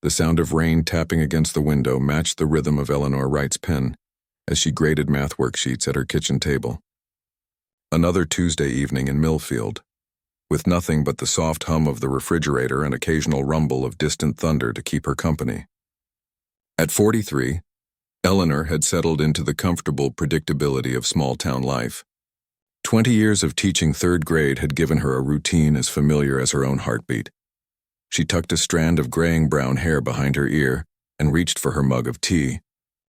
The sound of rain tapping against the window matched the rhythm of Eleanor Wright's pen as she graded math worksheets at her kitchen table. Another Tuesday evening in Millfield, with nothing but the soft hum of the refrigerator and occasional rumble of distant thunder to keep her company. At 43, Eleanor had settled into the comfortable predictability of small-town life. 20 years of teaching third grade had given her a routine as familiar as her own heartbeat. She tucked a strand of graying brown hair behind her ear and reached for her mug of tea,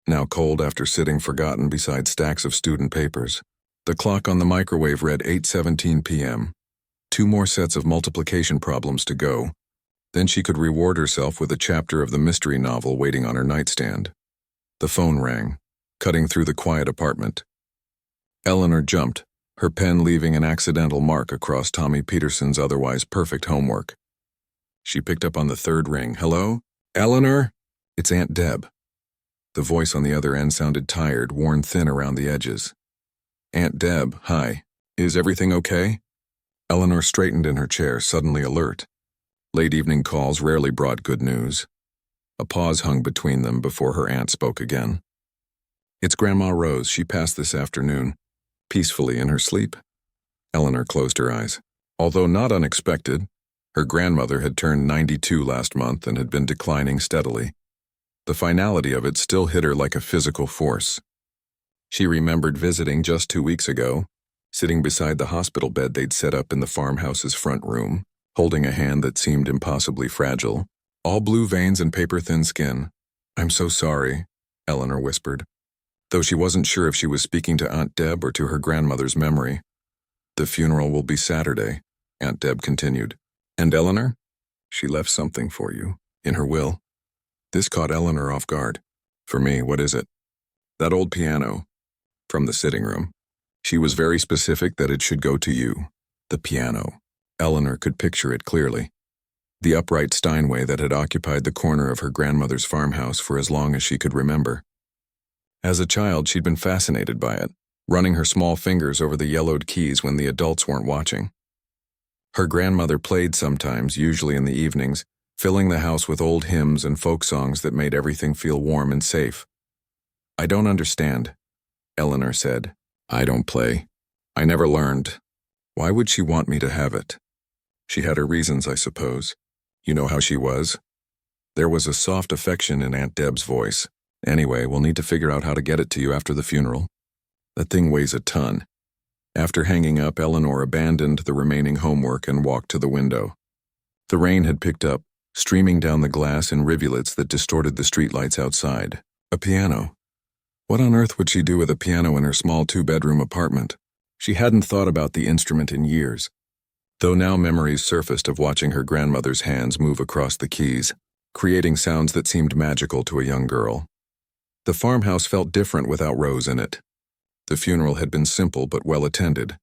now cold after sitting forgotten beside stacks of student papers. The clock on the microwave read 8:17 p.m. 2 more sets of multiplication problems to go. Then she could reward herself with a chapter of the mystery novel waiting on her nightstand. The phone rang, cutting through the quiet apartment. Eleanor jumped, her pen leaving an accidental mark across Tommy Peterson's otherwise perfect homework. She picked up on the third ring. "Hello? Eleanor? It's Aunt Deb." The voice on the other end sounded tired, worn thin around the edges. "Aunt Deb, hi. Is everything okay?" Eleanor straightened in her chair, suddenly alert. Late evening calls rarely brought good news. A pause hung between them before her aunt spoke again. "It's Grandma Rose. She passed this afternoon. Peacefully in her sleep." Eleanor closed her eyes. Although not unexpected, her grandmother had turned 92 last month and had been declining steadily. The finality of it still hit her like a physical force. She remembered visiting just 2 weeks ago, sitting beside the hospital bed they'd set up in the farmhouse's front room, holding a hand that seemed impossibly fragile, all blue veins and paper-thin skin. "I'm so sorry," Eleanor whispered, though she wasn't sure if she was speaking to Aunt Deb or to her grandmother's memory. "The funeral will be Saturday," Aunt Deb continued. "And Eleanor? She left something for you, in her will." This caught Eleanor off guard. "For me, what is it?" "That old piano, from the sitting room. She was very specific that it should go to you." The piano. Eleanor could picture it clearly. The upright Steinway that had occupied the corner of her grandmother's farmhouse for as long as she could remember. As a child, she'd been fascinated by it, running her small fingers over the yellowed keys when the adults weren't watching. Her grandmother played sometimes, usually in the evenings, filling the house with old hymns and folk songs that made everything feel warm and safe. "I don't understand," Eleanor said. "I don't play. I never learned. Why would she want me to have it?" She had her reasons, I suppose. You know how she was. There was a soft affection in Aunt Deb's voice. "Anyway, we'll need to figure out how to get it to you after the funeral. That thing weighs a ton." After hanging up, Eleanor abandoned the remaining homework and walked to the window. The rain had picked up, streaming down the glass in rivulets that distorted the streetlights outside. A piano. What on earth would she do with a piano in her small 2-bedroom apartment? She hadn't thought about the instrument in years, though now memories surfaced of watching her grandmother's hands move across the keys, creating sounds that seemed magical to a young girl. The farmhouse felt different without Rose in it. The funeral had been simple but well attended.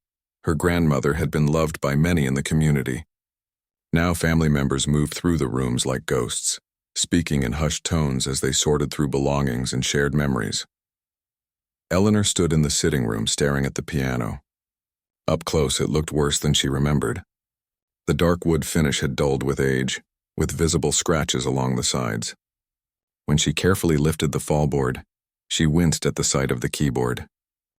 Her grandmother had been loved by many in the community. Now family members moved through the rooms like ghosts, speaking in hushed tones as they sorted through belongings and shared memories. Eleanor stood in the sitting room staring at the piano. Up close, it looked worse than she remembered. The dark wood finish had dulled with age, with visible scratches along the sides. When she carefully lifted the fallboard, she winced at the sight of the keyboard.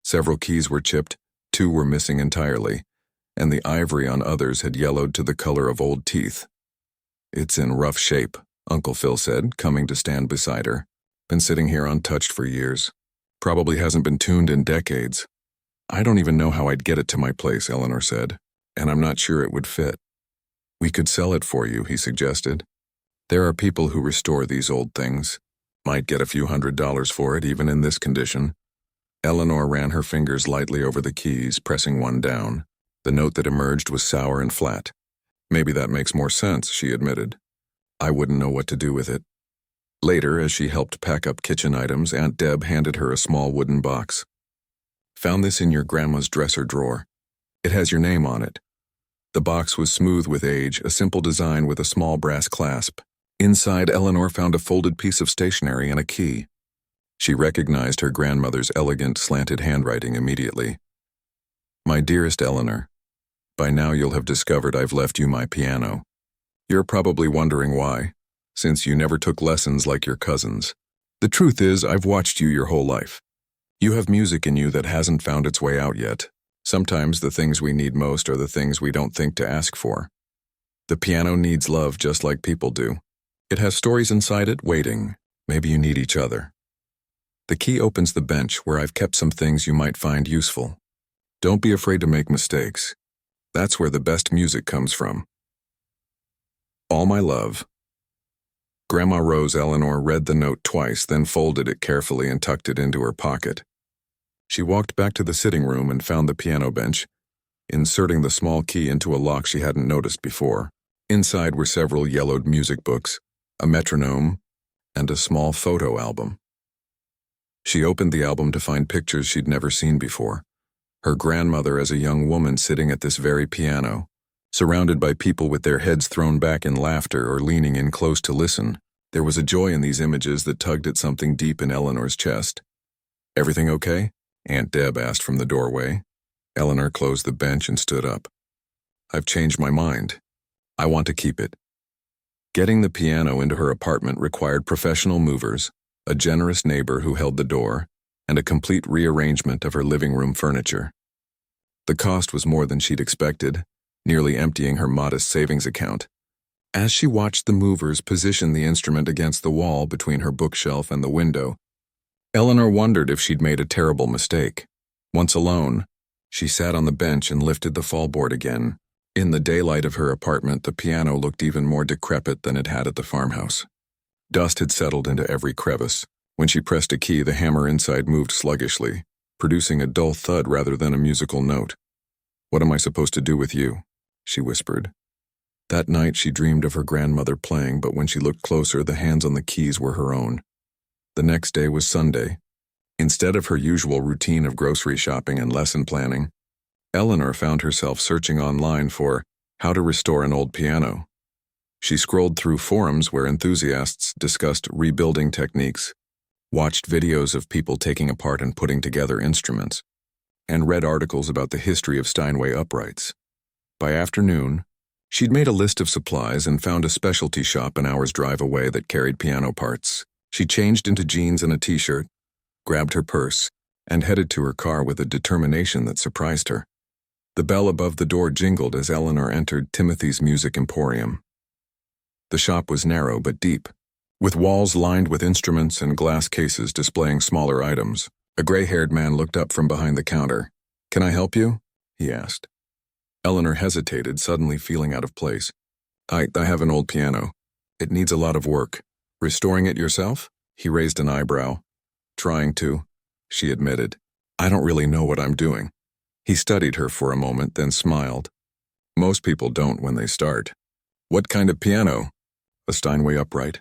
Several keys were chipped, 2 were missing entirely, and the ivory on others had yellowed to the color of old teeth. "It's in rough shape," Uncle Phil said, coming to stand beside her. "Been sitting here untouched for years. Probably hasn't been tuned in decades." "I don't even know how I'd get it to my place," Eleanor said, "and I'm not sure it would fit." "We could sell it for you," he suggested. "There are people who restore these old things. Might get a few $100s for it, even in this condition." Eleanor ran her fingers lightly over the keys, pressing one down. The note that emerged was sour and flat. "Maybe that makes more sense," she admitted. "I wouldn't know what to do with it." Later, as she helped pack up kitchen items, Aunt Deb handed her a small wooden box. "Found this in your grandma's dresser drawer. It has your name on it." The box was smooth with age, a simple design with a small brass clasp. Inside, Eleanor found a folded piece of stationery and a key. She recognized her grandmother's elegant, slanted handwriting immediately. "My dearest Eleanor, by now you'll have discovered I've left you my piano. You're probably wondering why. since you never took lessons like your cousins. The truth is, I've watched you your whole life. You have music in you that hasn't found its way out yet. Sometimes the things we need most are the things we don't think to ask for. The piano needs love just like people do. It has stories inside it waiting. Maybe you need each other. The key opens the bench where I've kept some things you might find useful. Don't be afraid to make mistakes. That's where the best music comes from. All my love. Grandma Rose Eleanor read the note twice, then folded it carefully and tucked it into her pocket. She walked back to the sitting room and found the piano bench, inserting the small key into a lock she hadn't noticed before. Inside were several yellowed music books, a metronome, and a small photo album. She opened the album to find pictures she'd never seen before. Her grandmother as a young woman sitting at this very piano, surrounded by people with their heads thrown back in laughter or leaning in close to listen. There was a joy in these images that tugged at something deep in Eleanor's chest. "Everything okay?" Aunt Deb asked from the doorway. Eleanor closed the bench and stood up. "I've changed my mind. I want to keep it." Getting the piano into her apartment required professional movers, a generous neighbor who held the door, and a complete rearrangement of her living room furniture. The cost was more than she'd expected, nearly emptying her modest savings account. As she watched the movers position the instrument against the wall between her bookshelf and the window, Eleanor wondered if she'd made a terrible mistake. Once alone, she sat on the bench and lifted the fallboard again. In the daylight of her apartment, the piano looked even more decrepit than it had at the farmhouse. Dust had settled into every crevice. When she pressed a key, the hammer inside moved sluggishly, producing a dull thud rather than a musical note. "What am I supposed to do with you?" she whispered. That night she dreamed of her grandmother playing, but when she looked closer, the hands on the keys were her own. The next day was Sunday. Instead of her usual routine of grocery shopping and lesson planning, Eleanor found herself searching online for how to restore an old piano. She scrolled through forums where enthusiasts discussed rebuilding techniques, watched videos of people taking apart and putting together instruments, and read articles about the history of Steinway uprights. By afternoon, she'd made a list of supplies and found a specialty shop an hour's drive away that carried piano parts. She changed into jeans and a t-shirt, grabbed her purse, and headed to her car with a determination that surprised her. The bell above the door jingled as Eleanor entered Timothy's Music Emporium. The shop was narrow but deep, with walls lined with instruments and glass cases displaying smaller items. A gray-haired man looked up from behind the counter. "Can I help you?" he asked. Eleanor hesitated, suddenly feeling out of place. I have an old piano. It needs a lot of work." "Restoring it yourself?" He raised an eyebrow. "Trying to," she admitted. "I don't really know what I'm doing." He studied her for a moment, then smiled. "Most people don't when they start." "What kind of piano?" "A Steinway upright.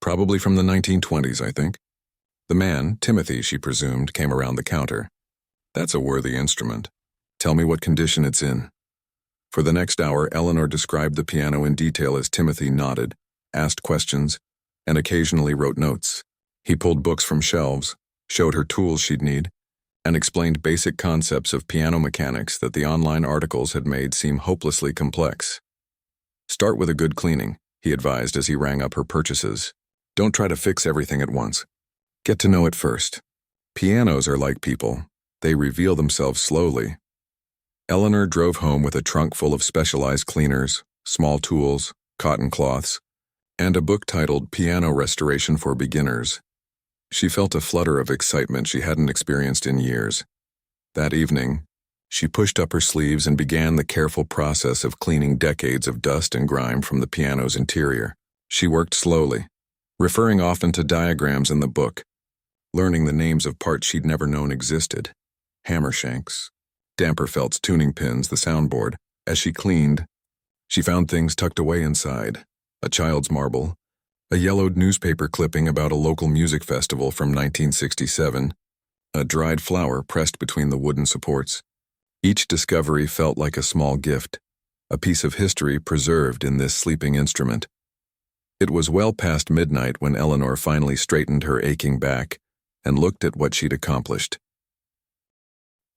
Probably from the 1920s, I think." The man, Timothy, she presumed, came around the counter. "That's a worthy instrument. Tell me what condition it's in." For the next hour, Eleanor described the piano in detail as Timothy nodded, asked questions, and occasionally wrote notes. He pulled books from shelves, showed her tools she'd need, and explained basic concepts of piano mechanics that the online articles had made seem hopelessly complex. "Start with a good cleaning," he advised as he rang up her purchases. "Don't try to fix everything at once. Get to know it first. Pianos are like people. They reveal themselves slowly." Eleanor drove home with a trunk full of specialized cleaners, small tools, cotton cloths, and a book titled Piano Restoration for Beginners. She felt a flutter of excitement she hadn't experienced in years. That evening, she pushed up her sleeves and began the careful process of cleaning decades of dust and grime from the piano's interior. She worked slowly, referring often to diagrams in the book, learning the names of parts she'd never known existed: hammer shanks, damper felts, tuning pins, the soundboard. As she cleaned, she found things tucked away inside: a child's marble, a yellowed newspaper clipping about a local music festival from 1967, a dried flower pressed between the wooden supports. Each discovery felt like a small gift, a piece of history preserved in this sleeping instrument. It was well past midnight when Eleanor finally straightened her aching back and looked at what she'd accomplished.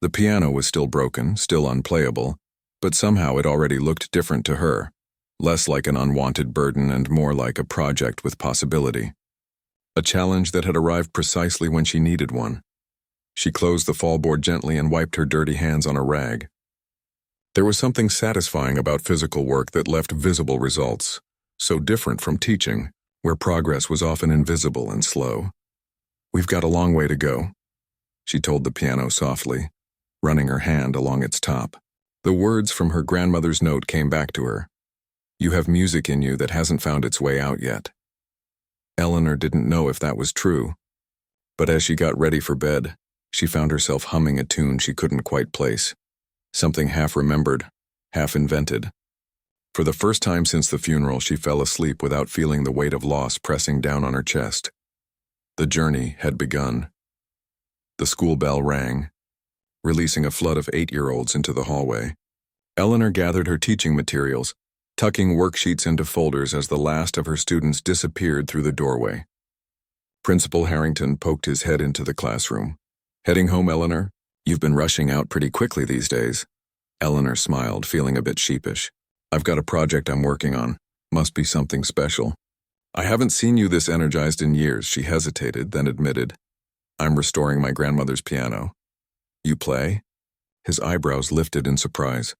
The piano was still broken, still unplayable, but somehow it already looked different to her. less like an unwanted burden and more like a project with possibility. A challenge that had arrived precisely when she needed one. She closed the fallboard gently and wiped her dirty hands on a rag. There was something satisfying about physical work that left visible results, so different from teaching, where progress was often invisible and slow. "We've got a long way to go," she told the piano softly, running her hand along its top. The words from her grandmother's note came back to her. "You have music in you that hasn't found its way out yet." Eleanor didn't know if that was true, but as she got ready for bed, she found herself humming a tune she couldn't quite place, something half-remembered, half-invented. For the first time since the funeral, she fell asleep without feeling the weight of loss pressing down on her chest. The journey had begun. The school bell rang, releasing a flood of 8-year-olds into the hallway. Eleanor gathered her teaching materials, tucking worksheets into folders as the last of her students disappeared through the doorway. Principal Harrington poked his head into the classroom. "Heading home, Eleanor? You've been rushing out pretty quickly these days." Eleanor smiled, feeling a bit sheepish. "I've got a project I'm working on. Must be something special." "I haven't seen you this energized in years," she hesitated, then admitted. "I'm restoring my grandmother's piano." "You play?" His eyebrows lifted in surprise.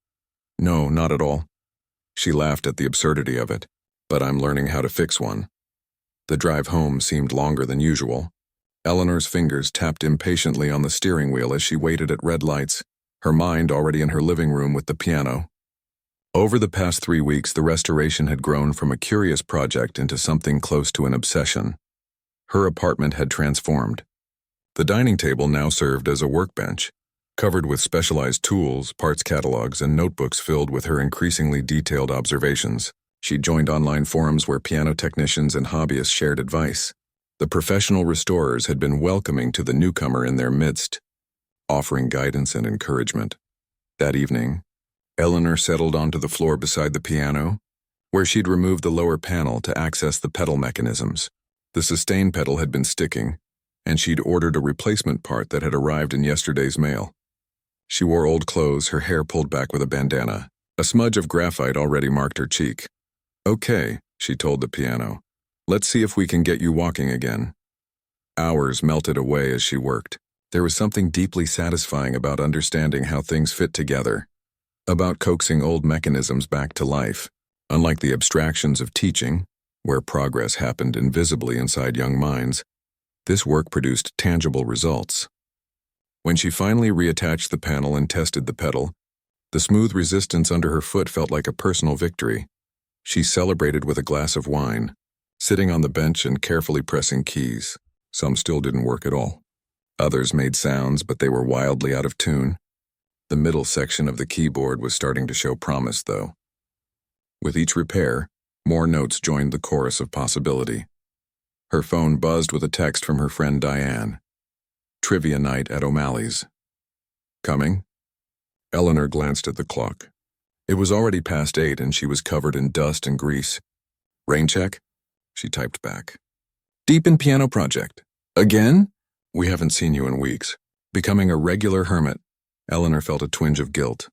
"No, not at all." She laughed at the absurdity of it. "But I'm learning how to fix one." The drive home seemed longer than usual. Eleanor's fingers tapped impatiently on the steering wheel as she waited at red lights, her mind already in her living room with the piano. Over the past 3 weeks, the restoration had grown from a curious project into something close to an obsession. Her apartment had transformed. The dining table now served as a workbench, covered with specialized tools, parts catalogs, and notebooks filled with her increasingly detailed observations. She joined online forums where piano technicians and hobbyists shared advice. The professional restorers had been welcoming to the newcomer in their midst, offering guidance and encouragement. That evening, Eleanor settled onto the floor beside the piano, where she'd removed the lower panel to access the pedal mechanisms. The sustain pedal had been sticking, and she'd ordered a replacement part that had arrived in yesterday's mail. She wore old clothes, her hair pulled back with a bandana. A smudge of graphite already marked her cheek. "Okay," she told the piano. "Let's see if we can get you walking again." Hours melted away as she worked. There was something deeply satisfying about understanding how things fit together, about coaxing old mechanisms back to life. Unlike the abstractions of teaching, where progress happened invisibly inside young minds, this work produced tangible results. When she finally reattached the panel and tested the pedal, the smooth resistance under her foot felt like a personal victory. She celebrated with a glass of wine, sitting on the bench and carefully pressing keys. Some still didn't work at all. Others made sounds, but they were wildly out of tune. The middle section of the keyboard was starting to show promise, though. With each repair, more notes joined the chorus of possibility. Her phone buzzed with a text from her friend Diane. "Trivia night at O'Malley's." "Coming?" Eleanor glanced at the clock. It was already past 8 and she was covered in dust and grease. "Rain check?" she typed back. "Deep in piano project. Again? We haven't seen you in weeks. Becoming a regular hermit." Eleanor felt a twinge of guilt.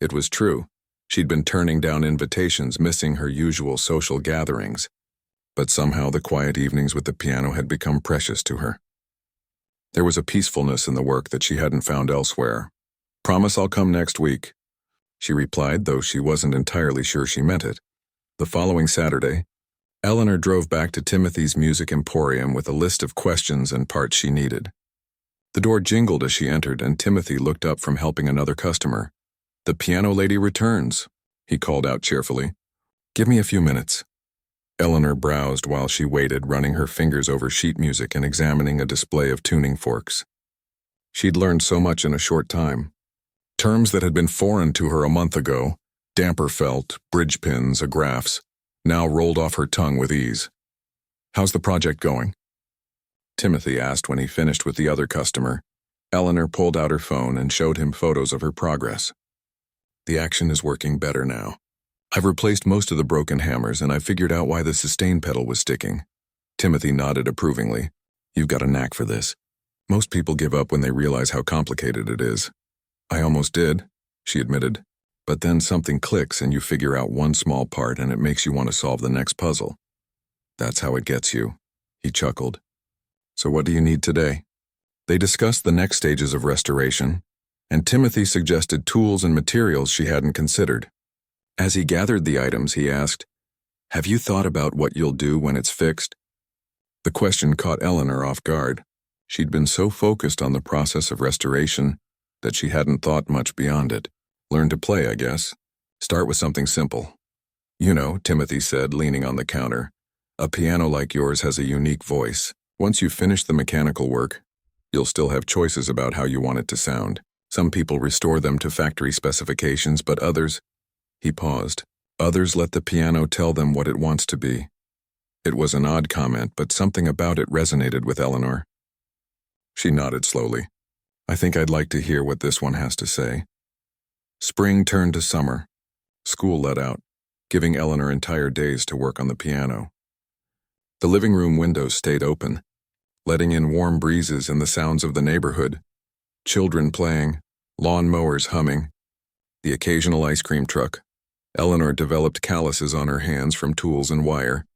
It was true. She'd been turning down invitations, missing her usual social gatherings. But somehow the quiet evenings with the piano had become precious to her. There was a peacefulness in the work that she hadn't found elsewhere. "Promise I'll come next week," she replied, though she wasn't entirely sure she meant it. The following Saturday, Eleanor drove back to Timothy's Music Emporium with a list of questions and parts she needed. The door jingled as she entered, and Timothy looked up from helping another customer. "The piano lady returns," he called out cheerfully. "Give me a few minutes." Eleanor browsed while she waited, running her fingers over sheet music and examining a display of tuning forks. She'd learned so much in a short time. Terms that had been foreign to her a month ago, damper felt, bridge pins, agraffes, now rolled off her tongue with ease. "How's the project going?" Timothy asked when he finished with the other customer. Eleanor pulled out her phone and showed him photos of her progress. "The action is working better now. I've replaced most of the broken hammers and I've figured out why the sustain pedal was sticking." Timothy nodded approvingly. "You've got a knack for this. Most people give up when they realize how complicated it is." "I almost did," she admitted. But then something clicks and you figure out one small part and it makes you want to solve the next puzzle. That's how it gets you. He chuckled. So what do you need today? They discussed the next stages of restoration, and Timothy suggested tools and materials she hadn't considered. As he gathered the items, he asked, "Have you thought about what you'll do when it's fixed?" The question caught Eleanor off guard. She'd been so focused on the process of restoration that she hadn't thought much beyond it. Learn to play, I guess. Start with something simple. You know, Timothy said, leaning on the counter. A piano like yours has a unique voice. Once you finish the mechanical work, you'll still have choices about how you want it to sound. Some people restore them to factory specifications, but others— He paused. Others let the piano tell them what it wants to be. It was an odd comment, but something about it resonated with Eleanor. She nodded slowly. I think I'd like to hear what this one has to say. Spring turned to summer. School let out, giving Eleanor entire days to work on the piano. The living room windows stayed open, letting in warm breezes and the sounds of the neighborhood. Children playing, lawn mowers humming, the occasional ice cream truck. Eleanor developed calluses on her hands from tools and wire.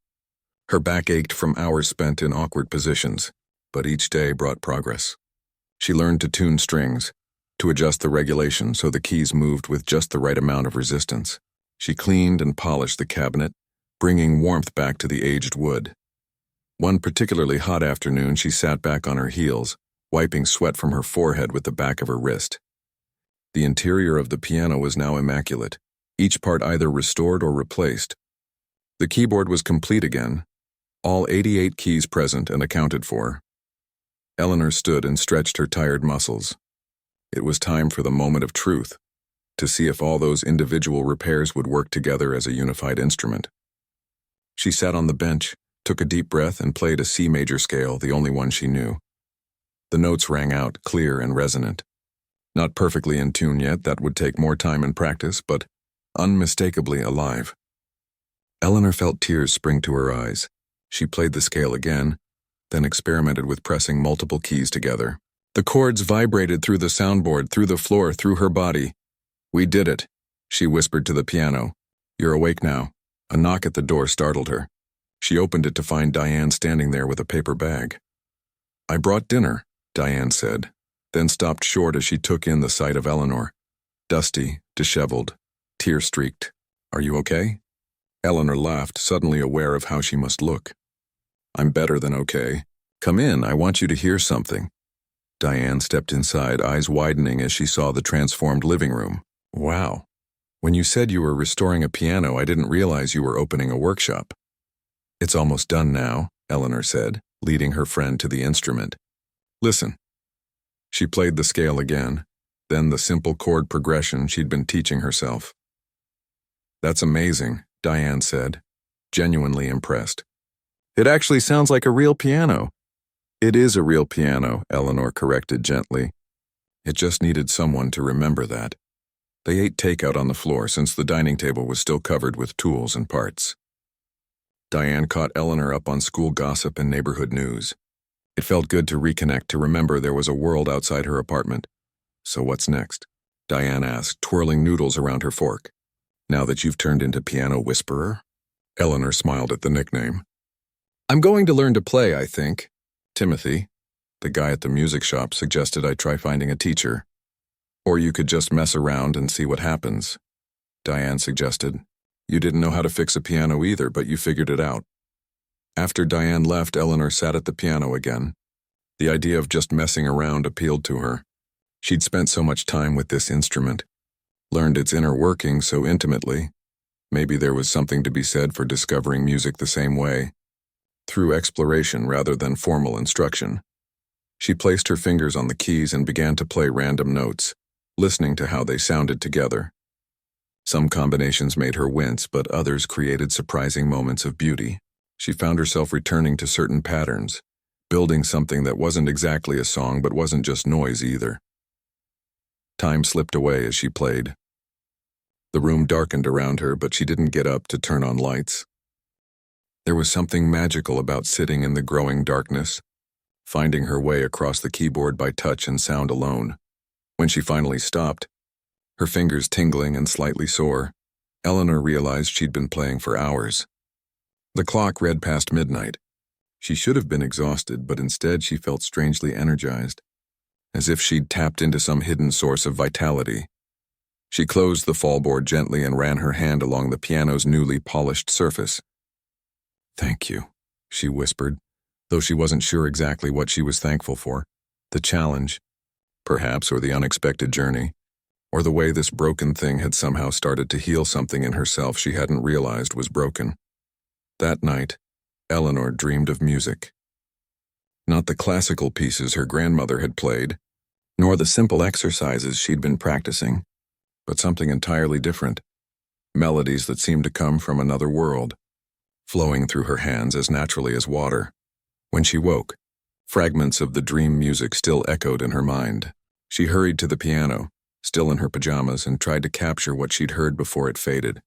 Her back ached from hours spent in awkward positions, but each day brought progress. She learned to tune strings, to adjust the regulation so the keys moved with just the right amount of resistance. She cleaned and polished the cabinet, bringing warmth back to the aged wood. One particularly hot afternoon, she sat back on her heels, wiping sweat from her forehead with the back of her wrist. The interior of the piano was now immaculate, each part either restored or replaced. The keyboard was complete again, all 88 keys present and accounted for. Eleanor stood and stretched her tired muscles. It was time for the moment of truth, to see if all those individual repairs would work together as a unified instrument. She sat on the bench, took a deep breath, and played a C major scale, the only one she knew. The notes rang out, clear and resonant. Not perfectly in tune yet, that would take more time and practice, but unmistakably alive. Eleanor felt tears spring to her eyes. She played the scale again, then experimented with pressing multiple keys together. The chords vibrated through the soundboard, through the floor, through her body. We did it, she whispered to the piano. You're awake now. A knock at the door startled her. She opened it to find Diane standing there with a paper bag. I brought dinner, Diane said, then stopped short as she took in the sight of Eleanor. Dusty, disheveled, tear-streaked. Are you okay? Eleanor laughed, suddenly aware of how she must look. I'm better than okay. Come in, I want you to hear something. Diane stepped inside, eyes widening as she saw the transformed living room. Wow. When you said you were restoring a piano, I didn't realize you were opening a workshop. It's almost done now, Eleanor said, leading her friend to the instrument. Listen. She played the scale again, then the simple chord progression she'd been teaching herself. That's amazing, Diane said, genuinely impressed. It actually sounds like a real piano. It is a real piano, Eleanor corrected gently. It just needed someone to remember that. They ate takeout on the floor since the dining table was still covered with tools and parts. Diane caught Eleanor up on school gossip and neighborhood news. It felt good to reconnect, to remember there was a world outside her apartment. So what's next? Diane asked, twirling noodles around her fork. Now that you've turned into piano whisperer? Eleanor smiled at the nickname. I'm going to learn to play, I think. Timothy, the guy at the music shop, suggested I try finding a teacher. Or you could just mess around and see what happens, Diane suggested. You didn't know how to fix a piano either, but you figured it out. After Diane left, Eleanor sat at the piano again. The idea of just messing around appealed to her. She'd spent so much time with this instrument, learned its inner workings so intimately. Maybe there was something to be said for discovering music the same way, through exploration rather than formal instruction. She placed her fingers on the keys and began to play random notes, listening to how they sounded together. Some combinations made her wince, but others created surprising moments of beauty. She found herself returning to certain patterns, building something that wasn't exactly a song but wasn't just noise either. Time slipped away as she played. The room darkened around her, but she didn't get up to turn on lights. There was something magical about sitting in the growing darkness, finding her way across the keyboard by touch and sound alone. When she finally stopped, her fingers tingling and slightly sore. Eleanor realized she'd been playing for hours. The clock read past midnight. She should have been exhausted, but instead she felt strangely energized, as if she'd tapped into some hidden source of vitality. She closed the fallboard gently and ran her hand along the piano's newly polished surface. "Thank you," she whispered, though she wasn't sure exactly what she was thankful for. The challenge, perhaps, or the unexpected journey, or the way this broken thing had somehow started to heal something in herself she hadn't realized was broken. That night, Eleanor dreamed of music. Not the classical pieces her grandmother had played, nor the simple exercises she'd been practicing, but something entirely different. Melodies that seemed to come from another world, flowing through her hands as naturally as water. When she woke, fragments of the dream music still echoed in her mind. She hurried to the piano, still in her pajamas, and tried to capture what she'd heard before it faded.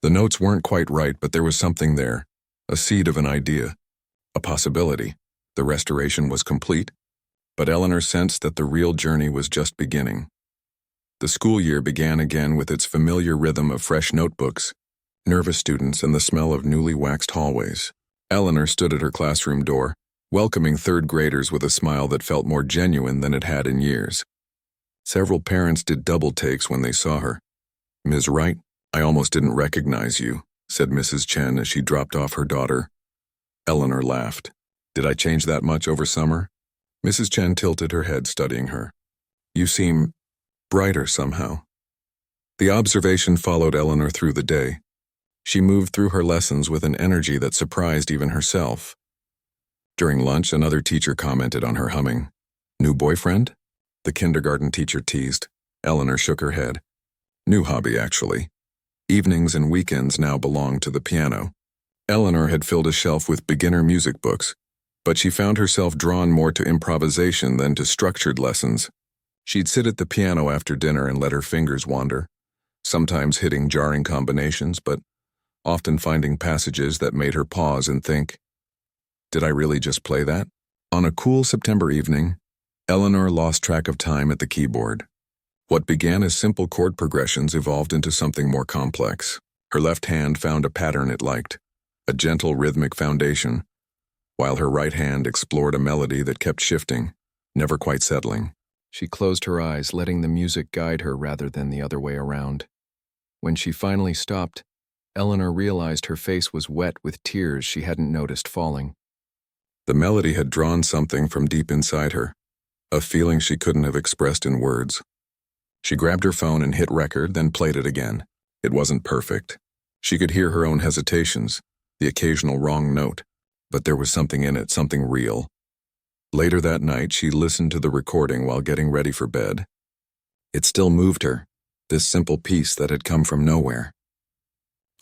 The notes weren't quite right, but there was something there, a seed of an idea, a possibility. The restoration was complete, but Eleanor sensed that the real journey was just beginning. The school year began again with its familiar rhythm of fresh notebooks, nervous students, and the smell of newly waxed hallways. Eleanor stood at her classroom door, welcoming third graders with a smile that felt more genuine than it had in years. Several parents did double takes when they saw her. "Ms. Wright, I almost didn't recognize you," said Mrs. Chen as she dropped off her daughter. Eleanor laughed. "Did I change that much over summer?" Mrs. Chen tilted her head, studying her. "You seem brighter somehow." The observation followed Eleanor through the day. She moved through her lessons with an energy that surprised even herself. During lunch, another teacher commented on her humming. "New boyfriend?" the kindergarten teacher teased. Eleanor shook her head. "New hobby, actually. Evenings and weekends now belonged to the piano." Eleanor had filled a shelf with beginner music books, but she found herself drawn more to improvisation than to structured lessons. She'd sit at the piano after dinner and let her fingers wander, sometimes hitting jarring combinations, but often finding passages that made her pause and think, "Did I really just play that?" On a cool September evening, Eleanor lost track of time at the keyboard. What began as simple chord progressions evolved into something more complex. Her left hand found a pattern it liked, a gentle rhythmic foundation, while her right hand explored a melody that kept shifting, never quite settling. She closed her eyes, letting the music guide her rather than the other way around. When she finally stopped, Eleanor realized her face was wet with tears she hadn't noticed falling. The melody had drawn something from deep inside her, a feeling she couldn't have expressed in words. She grabbed her phone and hit record, then played it again. It wasn't perfect. She could hear her own hesitations, the occasional wrong note, but there was something in it, something real. Later that night, she listened to the recording while getting ready for bed. It still moved her, this simple piece that had come from nowhere.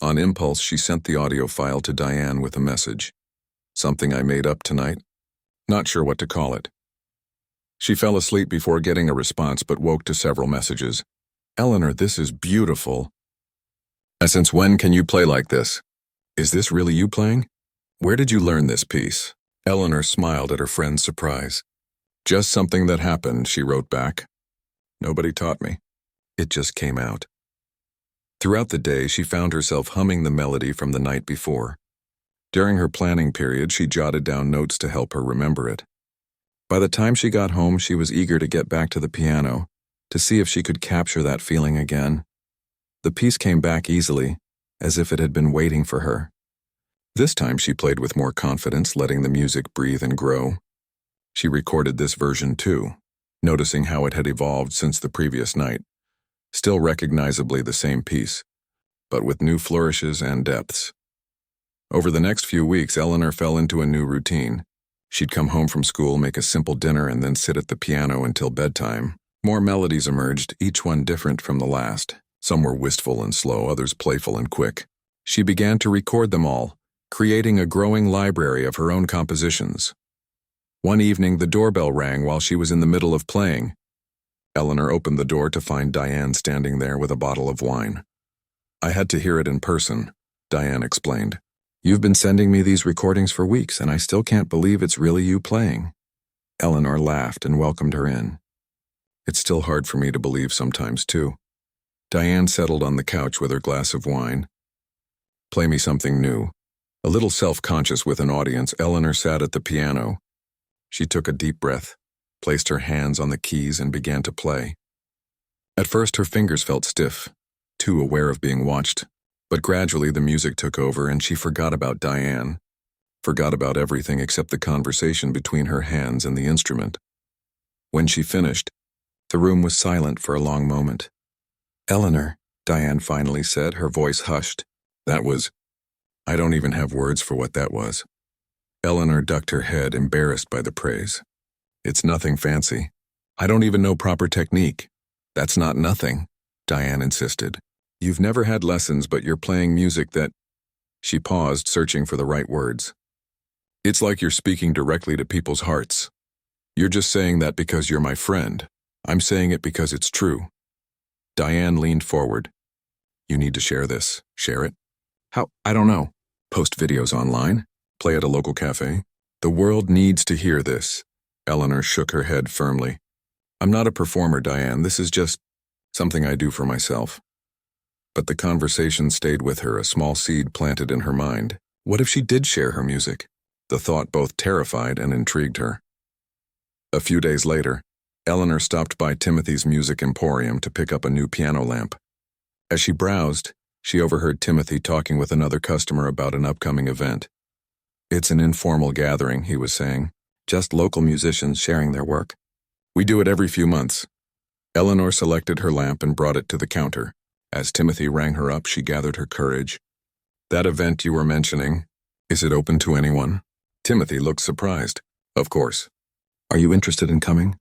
On impulse, she sent the audio file to Diane with a message. "Something I made up tonight. Not sure what to call it." She fell asleep before getting a response, but woke to several messages. "Eleanor, this is beautiful. Since when can you play like this? Is this really you playing? Where did you learn this piece?" Eleanor smiled at her friend's surprise. "Just something that happened," she wrote back. "Nobody taught me. It just came out." Throughout the day, she found herself humming the melody from the night before. During her planning period, she jotted down notes to help her remember it. By the time she got home, she was eager to get back to the piano, to see if she could capture that feeling again. The piece came back easily, as if it had been waiting for her. This time she played with more confidence, letting the music breathe and grow. She recorded this version too, noticing how it had evolved since the previous night. Still recognizably the same piece, but with new flourishes and depths. Over the next few weeks, Eleanor fell into a new routine. She'd come home from school, make a simple dinner, and then sit at the piano until bedtime. More melodies emerged, each one different from the last. Some were wistful and slow, others playful and quick. She began to record them all, creating a growing library of her own compositions. One evening, the doorbell rang while she was in the middle of playing. Eleanor opened the door to find Diane standing there with a bottle of wine. "I had to hear it in person," Diane explained. "You've been sending me these recordings for weeks, and I still can't believe it's really you playing." Eleanor laughed and welcomed her in. It's still hard for me to believe sometimes, too. Diane settled on the couch with her glass of wine. Play me something new. A little self-conscious with an audience, Eleanor sat at the piano. She took a deep breath, placed her hands on the keys, and began to play. At first, her fingers felt stiff, too aware of being watched, but gradually the music took over and she forgot about Diane, forgot about everything except the conversation between her hands and the instrument. When she finished, the room was silent for a long moment. "Eleanor," Diane finally said, her voice hushed. I don't even have words for what that was. Eleanor ducked her head, embarrassed by the praise. "It's nothing fancy. I don't even know proper technique." "That's not nothing," Diane insisted. "You've never had lessons, but you're playing music that—" She paused, searching for the right words. "It's like you're speaking directly to people's hearts. You're just saying that because you're my friend. I'm saying it because it's true." Diane leaned forward. "You need to share this. Share it?" "How? I don't know. Post videos online? Play at a local cafe?" "The world needs to hear this." Eleanor shook her head firmly. "I'm not a performer, Diane. This is just something I do for myself." But the conversation stayed with her, a small seed planted in her mind. What if she did share her music? The thought both terrified and intrigued her. A few days later, Eleanor stopped by Timothy's Music Emporium to pick up a new piano lamp. As she browsed, she overheard Timothy talking with another customer about an upcoming event. "It's an informal gathering," he was saying. "Just local musicians sharing their work. We do it every few months." Eleanor selected her lamp and brought it to the counter. As Timothy rang her up, she gathered her courage. "That event you were mentioning, is it open to anyone?" Timothy looked surprised. "Of course. Are you interested in coming?"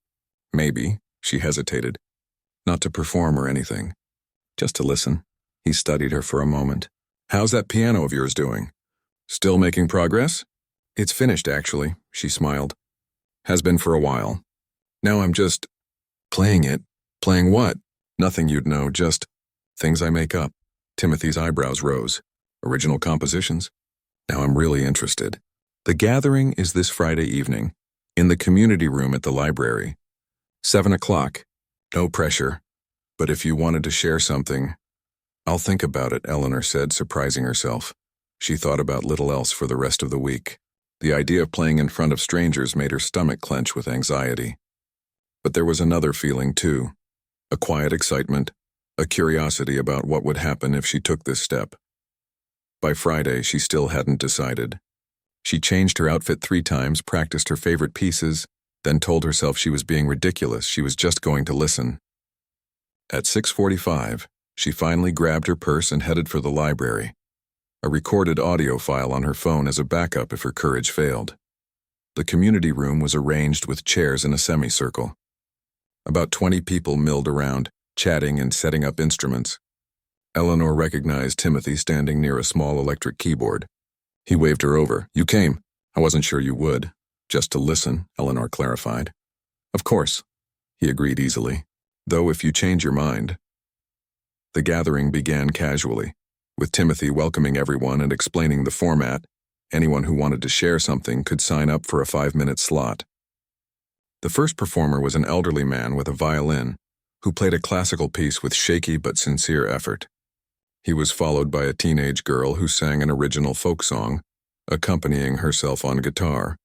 "Maybe," she hesitated. "Not to perform or anything. Just to listen." He studied her for a moment. "How's that piano of yours doing? Still making progress?" "It's finished, actually," she smiled. "Has been for a while. Now I'm just playing it." "Playing what?" "Nothing you'd know, just things I make up." Timothy's eyebrows rose. "Original compositions?" "Now I'm really interested." "The gathering is this Friday evening, in the community room at the library. 7 o'clock. No pressure. But if you wanted to share something—" "I'll think about it," Eleanor said, surprising herself. She thought about little else for the rest of the week. The idea of playing in front of strangers made her stomach clench with anxiety. But there was another feeling, too. A quiet excitement, a curiosity about what would happen if she took this step. By Friday, she still hadn't decided. She changed her outfit 3 times, practiced her favorite pieces, then told herself she was being ridiculous. She was just going to listen. At 6:45, she finally grabbed her purse and headed for the library, a recorded audio file on her phone as a backup if her courage failed. The community room was arranged with chairs in a semicircle. About 20 people milled around, chatting and setting up instruments. Eleanor recognized Timothy standing near a small electric keyboard. He waved her over. "You came. I wasn't sure you would." "Just to listen," Eleanor clarified. "Of course," he agreed easily. "Though if you change your mind." The gathering began casually, with Timothy welcoming everyone and explaining the format. Anyone who wanted to share something could sign up for a 5-minute slot. The first performer was an elderly man with a violin, who played a classical piece with shaky but sincere effort. He was followed by a teenage girl who sang an original folk song, accompanying herself on guitar.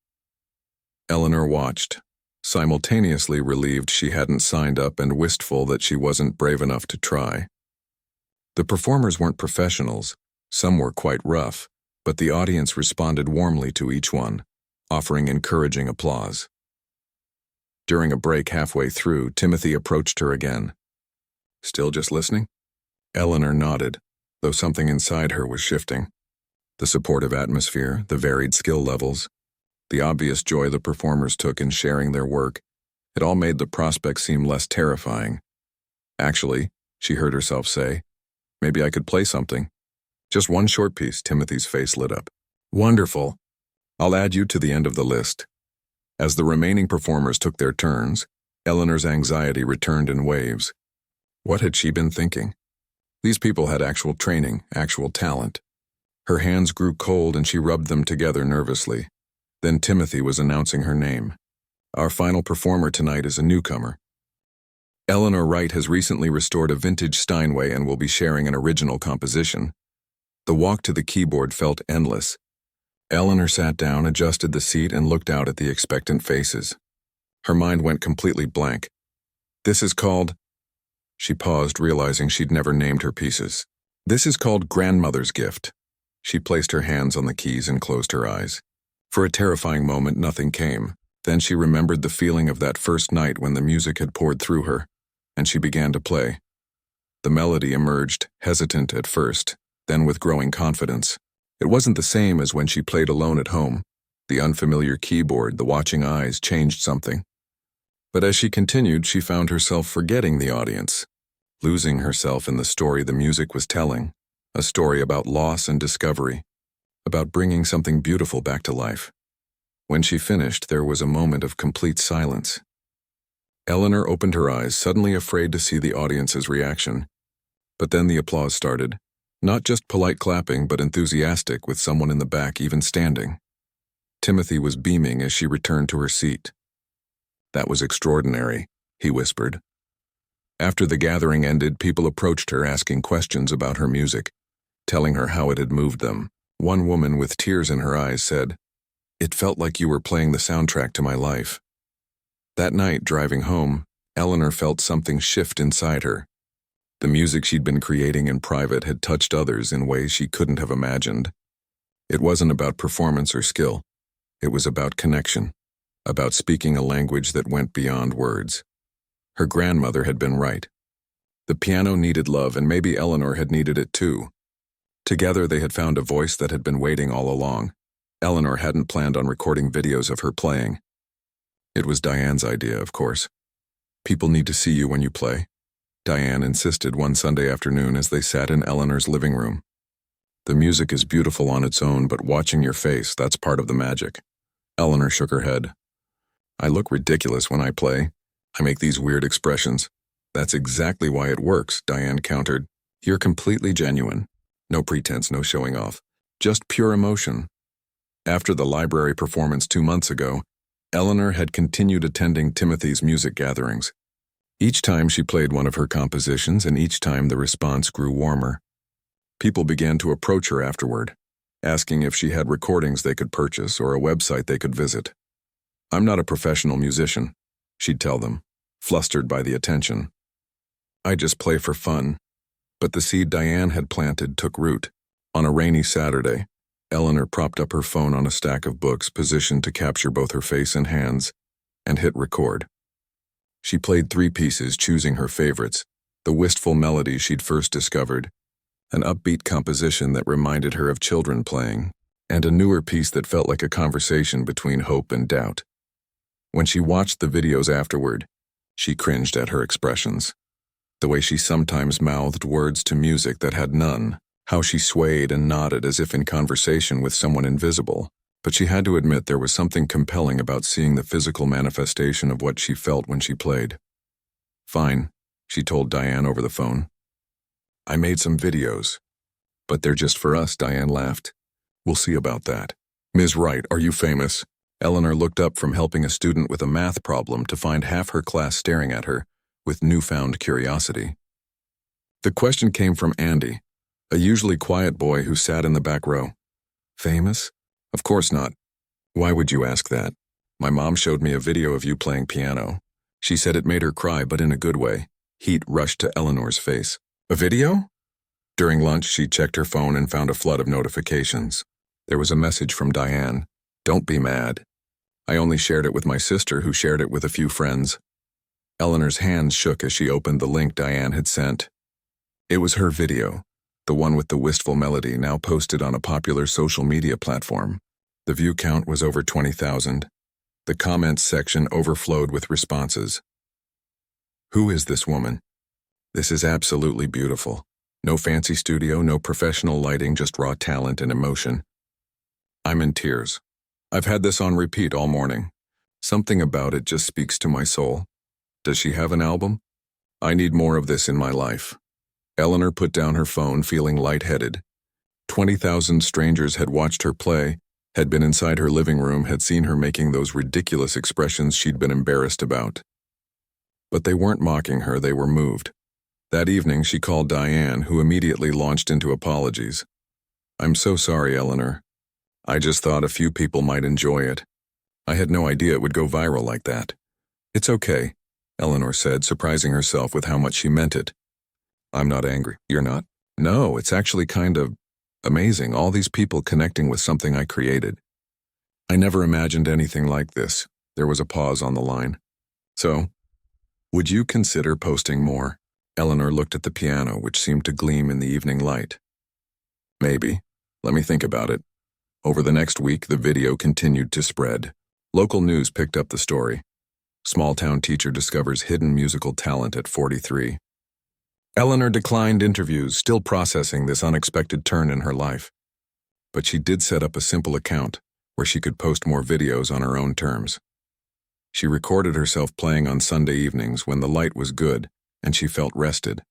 Eleanor watched, simultaneously relieved she hadn't signed up and wistful that she wasn't brave enough to try. The performers weren't professionals, some were quite rough, but the audience responded warmly to each one, offering encouraging applause. During a break halfway through, Timothy approached her again. "Still just listening?" Eleanor nodded, though something inside her was shifting. The supportive atmosphere, the varied skill levels, the obvious joy the performers took in sharing their work, it all made the prospect seem less terrifying. "Actually," she heard herself say, "maybe I could play something. Just one short piece." Timothy's face lit up. "Wonderful. I'll add you to the end of the list." As the remaining performers took their turns, Eleanor's anxiety returned in waves. What had she been thinking? These people had actual training, actual talent. Her hands grew cold and she rubbed them together nervously. Then Timothy was announcing her name. "Our final performer tonight is a newcomer." Eleanor Wright has recently restored a vintage Steinway and will be sharing an original composition. The walk to the keyboard felt endless. Eleanor sat down, adjusted the seat, and looked out at the expectant faces. Her mind went completely blank. This is called... She paused, realizing she'd never named her pieces. This is called Grandmother's Gift. She placed her hands on the keys and closed her eyes. For a terrifying moment, nothing came. Then she remembered the feeling of that first night when the music had poured through her, and she began to play. The melody emerged, hesitant at first, then with growing confidence. It wasn't the same as when she played alone at home. The unfamiliar keyboard, the watching eyes, changed something. But as she continued, she found herself forgetting the audience, losing herself in the story the music was telling, a story about loss and discovery, about bringing something beautiful back to life. When she finished, there was a moment of complete silence. Eleanor opened her eyes, suddenly afraid to see the audience's reaction. But then the applause started, not just polite clapping, but enthusiastic, with someone in the back even standing. Timothy was beaming as she returned to her seat. "That was extraordinary," he whispered. After the gathering ended, people approached her asking questions about her music, telling her how it had moved them. One woman with tears in her eyes said, "It felt like you were playing the soundtrack to my life." That night, driving home, Eleanor felt something shift inside her. The music she'd been creating in private had touched others in ways she couldn't have imagined. It wasn't about performance or skill. It was about connection, about speaking a language that went beyond words. Her grandmother had been right. The piano needed love, and maybe Eleanor had needed it too. Together they had found a voice that had been waiting all along. Eleanor hadn't planned on recording videos of her playing. It was Diane's idea, of course. "People need to see you when you play," Diane insisted one Sunday afternoon as they sat in Eleanor's living room. "The music is beautiful on its own, but watching your face, that's part of the magic." Eleanor shook her head. "I look ridiculous when I play. I make these weird expressions." "That's exactly why it works," Diane countered. "You're completely genuine. No pretense, no showing off. Just pure emotion." After the library performance 2 months ago, Eleanor had continued attending Timothy's music gatherings. Each time she played one of her compositions, and each time the response grew warmer. People began to approach her afterward, asking if she had recordings they could purchase or a website they could visit. "I'm not a professional musician," she'd tell them, flustered by the attention. "I just play for fun." But the seed Diane had planted took root. On a rainy Saturday, Eleanor propped up her phone on a stack of books positioned to capture both her face and hands, and hit record. She played 3 pieces, choosing her favorites, the wistful melody she'd first discovered, an upbeat composition that reminded her of children playing, and a newer piece that felt like a conversation between hope and doubt. When she watched the videos afterward, she cringed at her expressions. The way she sometimes mouthed words to music that had none, how she swayed and nodded as if in conversation with someone invisible. But she had to admit there was something compelling about seeing the physical manifestation of what she felt when she played. "Fine," she told Diane over the phone. "I made some videos. But they're just for us," Diane laughed. "We'll see about that." "Ms. Wright, are you famous?" Eleanor looked up from helping a student with a math problem to find half her class staring at her with newfound curiosity. The question came from Andy, a usually quiet boy who sat in the back row. "Famous? Of course not." "Why would you ask that?" "My mom showed me a video of you playing piano. She said it made her cry, but in a good way." Heat rushed to Eleanor's face. "A video?" During lunch, she checked her phone and found a flood of notifications. There was a message from Diane. "Don't be mad. I only shared it with my sister, who shared it with a few friends." Eleanor's hands shook as she opened the link Diane had sent. It was her video, the one with the wistful melody, now posted on a popular social media platform. The view count was over 20,000. The comments section overflowed with responses. "Who is this woman? This is absolutely beautiful. No fancy studio, no professional lighting, just raw talent and emotion. I'm in tears. I've had this on repeat all morning. Something about it just speaks to my soul. Does she have an album? I need more of this in my life." Eleanor put down her phone, feeling lightheaded. 20,000 strangers had watched her play, had been inside her living room, had seen her making those ridiculous expressions she'd been embarrassed about. But they weren't mocking her, they were moved. That evening, she called Diane, who immediately launched into apologies. "I'm so sorry, Eleanor. I just thought a few people might enjoy it. I had no idea it would go viral like that." "It's okay," Eleanor said, surprising herself with how much she meant it. "I'm not angry." "You're not?" "No, it's actually kind of amazing, all these people connecting with something I created. I never imagined anything like this." There was a pause on the line. "So, would you consider posting more?" Eleanor looked at the piano, which seemed to gleam in the evening light. "Maybe. Let me think about it." Over the next week, the video continued to spread. Local news picked up the story. Small-town teacher discovers hidden musical talent at 43. Eleanor declined interviews, still processing this unexpected turn in her life. But she did set up a simple account where she could post more videos on her own terms. She recorded herself playing on Sunday evenings when the light was good and she felt rested.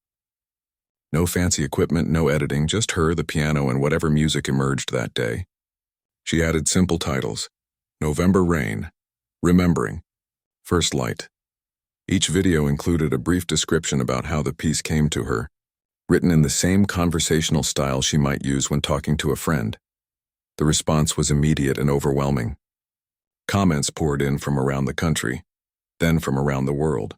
No fancy equipment, no editing, just her, the piano, and whatever music emerged that day. She added simple titles: November Rain, Remembering, First Light. Each video included a brief description about how the piece came to her, written in the same conversational style she might use when talking to a friend. The response was immediate and overwhelming. Comments poured in from around the country, then from around the world.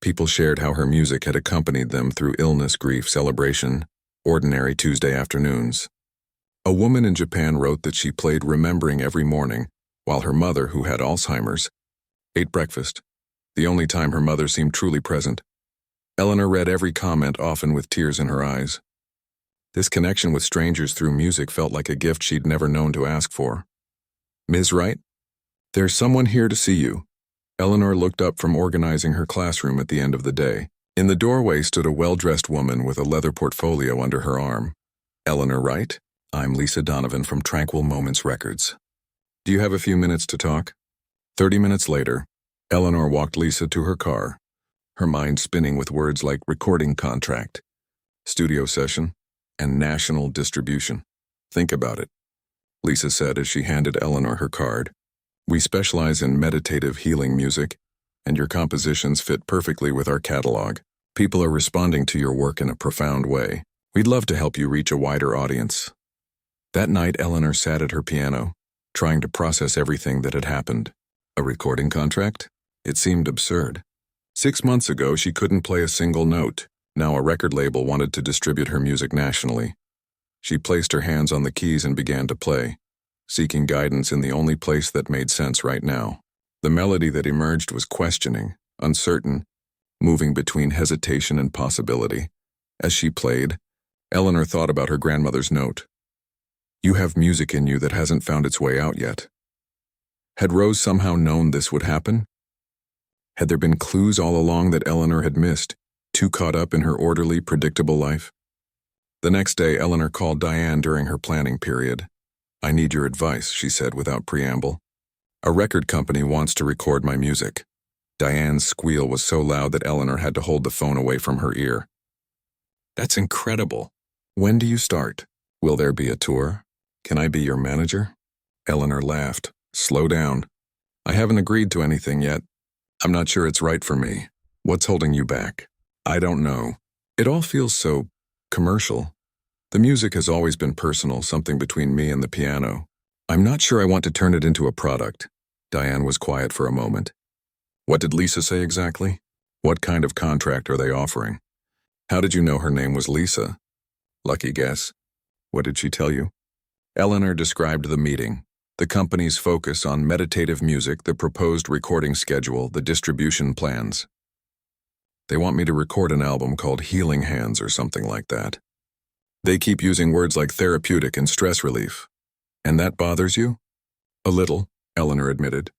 People shared how her music had accompanied them through illness, grief, celebration, ordinary Tuesday afternoons. A woman in Japan wrote that she played Remembering every morning, while her mother, who had Alzheimer's, ate breakfast, the only time her mother seemed truly present. Eleanor read every comment, often with tears in her eyes. This connection with strangers through music felt like a gift she'd never known to ask for. "Ms. Wright, there's someone here to see you." Eleanor looked up from organizing her classroom at the end of the day. In the doorway stood a well-dressed woman with a leather portfolio under her arm. "Eleanor Wright, I'm Lisa Donovan from Tranquil Moments Records. Do you have a few minutes to talk?" 30 minutes later, Eleanor walked Lisa to her car, her mind spinning with words like recording contract, studio session, and national distribution. "Think about it," Lisa said as she handed Eleanor her card. "We specialize in meditative healing music, and your compositions fit perfectly with our catalog. People are responding to your work in a profound way. We'd love to help you reach a wider audience." That night, Eleanor sat at her piano, trying to process everything that had happened. A recording contract? It seemed absurd. 6 months ago, she couldn't play a single note. Now a record label wanted to distribute her music nationally. She placed her hands on the keys and began to play, seeking guidance in the only place that made sense right now. The melody that emerged was questioning, uncertain, moving between hesitation and possibility. As she played, Eleanor thought about her grandmother's note. "You have music in you that hasn't found its way out yet." Had Rose somehow known this would happen? Had there been clues all along that Eleanor had missed, too caught up in her orderly, predictable life? The next day, Eleanor called Diane during her planning period. "I need your advice," she said without preamble. "A record company wants to record my music." Diane's squeal was so loud that Eleanor had to hold the phone away from her ear. "That's incredible. When do you start? Will there be a tour? Can I be your manager?" Eleanor laughed. "Slow down. I haven't agreed to anything yet. I'm not sure it's right for me. What's holding you back?" "I don't know. It all feels so commercial. The music has always been personal, something between me and the piano. I'm not sure I want to turn it into a product." Diane was quiet for a moment. "What did Lisa say exactly? What kind of contract are they offering? How did you know her name was Lisa?" "Lucky guess." "What did she tell you?" Eleanor described the meeting, the company's focus on meditative music, the proposed recording schedule, the distribution plans. "They want me to record an album called Healing Hands or something like that. They keep using words like therapeutic and stress relief. And that bothers you?" "A little," Eleanor admitted.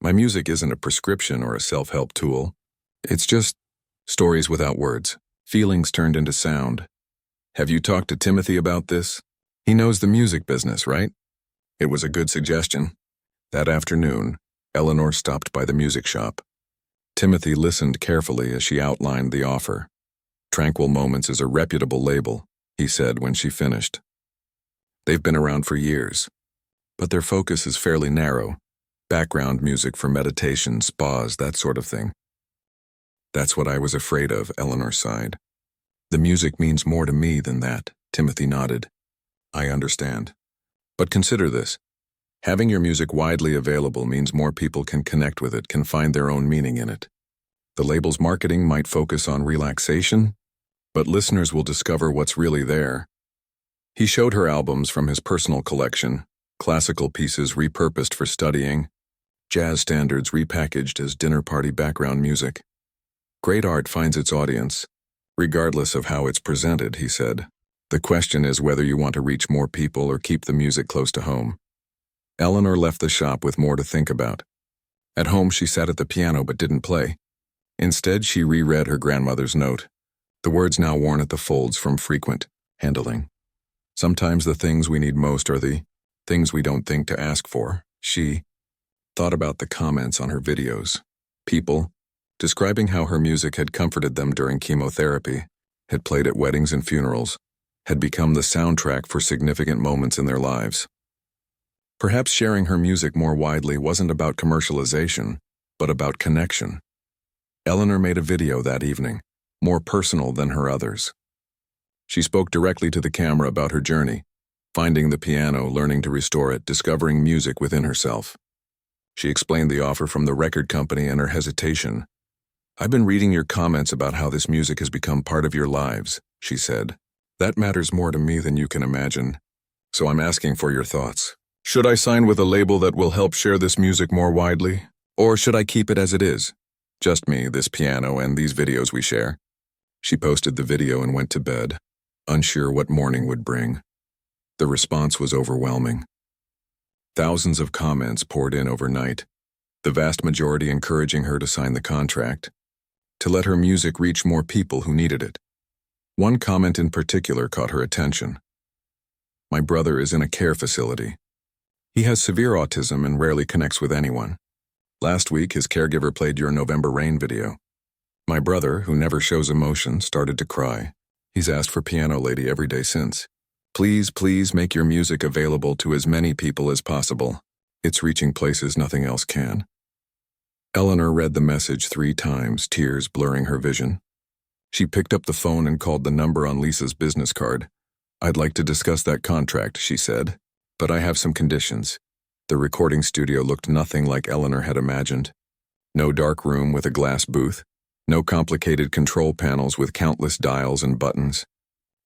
"My music isn't a prescription or a self-help tool. It's just stories without words, feelings turned into sound. Have you talked to Timothy about this? He knows the music business, right?" It was a good suggestion. That afternoon, Eleanor stopped by the music shop. Timothy listened carefully as she outlined the offer. "Tranquil Moments is a reputable label," he said when she finished. "They've been around for years, but their focus is fairly narrow. Background music for meditation, spas, that sort of thing. That's what I was afraid of, Eleanor sighed. The music means more to me than that, Timothy nodded. I understand. But consider this. Having your music widely available means more people can connect with it, can find their own meaning in it. The label's marketing might focus on relaxation, but listeners will discover what's really there. He showed her albums from his personal collection, classical pieces repurposed for studying, jazz standards repackaged as dinner party background music. Great art finds its audience, regardless of how it's presented, he said. The question is whether you want to reach more people or keep the music close to home. Eleanor left the shop with more to think about. At home, she sat at the piano but didn't play. Instead, she reread her grandmother's note, the words now worn at the folds from frequent handling. Sometimes the things we need most are the things we don't think to ask for. She thought about the comments on her videos. People describing how her music had comforted them during chemotherapy, had played at weddings and funerals, had become the soundtrack for significant moments in their lives. Perhaps sharing her music more widely wasn't about commercialization, but about connection. Eleanor made a video that evening, more personal than her others. She spoke directly to the camera about her journey, finding the piano, learning to restore it, discovering music within herself. She explained the offer from the record company and her hesitation. I've been reading your comments about how this music has become part of your lives, she said. That matters more to me than you can imagine. So I'm asking for your thoughts. Should I sign with a label that will help share this music more widely? Or should I keep it as it is? Just me, this piano, and these videos we share. She posted the video and went to bed, unsure what morning would bring. The response was overwhelming. Thousands of comments poured in overnight, the vast majority encouraging her to sign the contract, to let her music reach more people who needed it. One comment in particular caught her attention. My brother is in a care facility. He has severe autism and rarely connects with anyone. Last week, his caregiver played your November Rain video. My brother, who never shows emotion, started to cry. He's asked for Piano Lady every day since. Please, please make your music available to as many people as possible. It's reaching places nothing else can. Eleanor read the message 3 times, tears blurring her vision. She picked up the phone and called the number on Lisa's business card. I'd like to discuss that contract, she said. But I have some conditions. The recording studio looked nothing like Eleanor had imagined. No dark room with a glass booth. No complicated control panels with countless dials and buttons.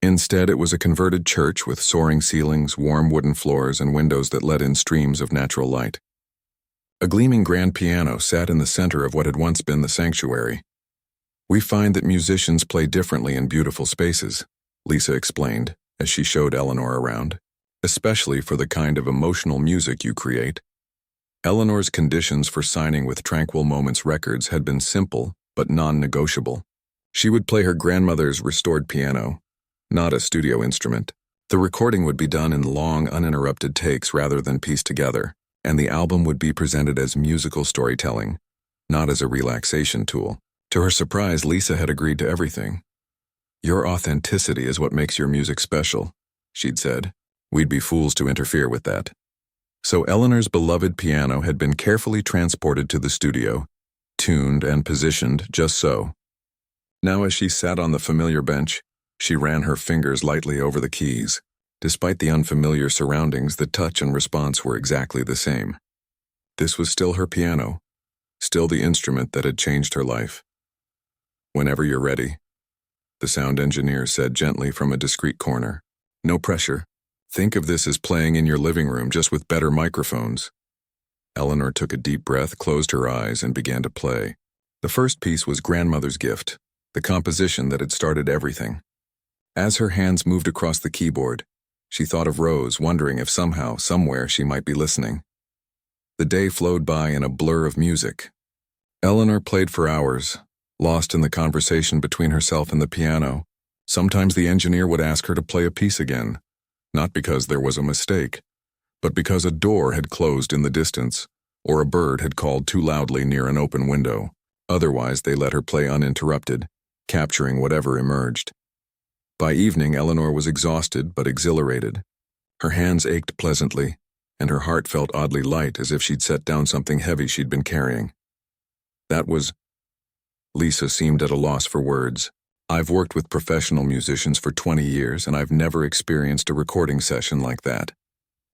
Instead, it was a converted church with soaring ceilings, warm wooden floors, and windows that let in streams of natural light. A gleaming grand piano sat in the center of what had once been the sanctuary. We find that musicians play differently in beautiful spaces, Lisa explained as she showed Eleanor around. Especially for the kind of emotional music you create. Eleanor's conditions for signing with Tranquil Moments Records had been simple but non-negotiable. She would play her grandmother's restored piano, not a studio instrument. The recording would be done in long, uninterrupted takes rather than pieced together, and the album would be presented as musical storytelling, not as a relaxation tool. To her surprise, Lisa had agreed to everything. Your authenticity is what makes your music special, she'd said. We'd be fools to interfere with that. So Eleanor's beloved piano had been carefully transported to the studio, tuned and positioned just so. Now as she sat on the familiar bench, she ran her fingers lightly over the keys. Despite the unfamiliar surroundings, the touch and response were exactly the same. This was still her piano, still the instrument that had changed her life. Whenever you're ready, the sound engineer said gently from a discreet corner. No pressure. Think of this as playing in your living room, just with better microphones. Eleanor took a deep breath, closed her eyes, and began to play. The first piece was Grandmother's Gift, the composition that had started everything. As her hands moved across the keyboard, she thought of Rose, wondering if somehow, somewhere, she might be listening. The day flowed by in a blur of music. Eleanor played for hours, lost in the conversation between herself and the piano. Sometimes the engineer would ask her to play a piece again. Not because there was a mistake, but because a door had closed in the distance, or a bird had called too loudly near an open window. Otherwise, they let her play uninterrupted, capturing whatever emerged. By evening, Eleanor was exhausted but exhilarated. Her hands ached pleasantly, and her heart felt oddly light, as if she'd set down something heavy she'd been carrying. That was Lisa seemed at a loss for words. "I've worked with professional musicians for 20 years, and I've never experienced a recording session like that."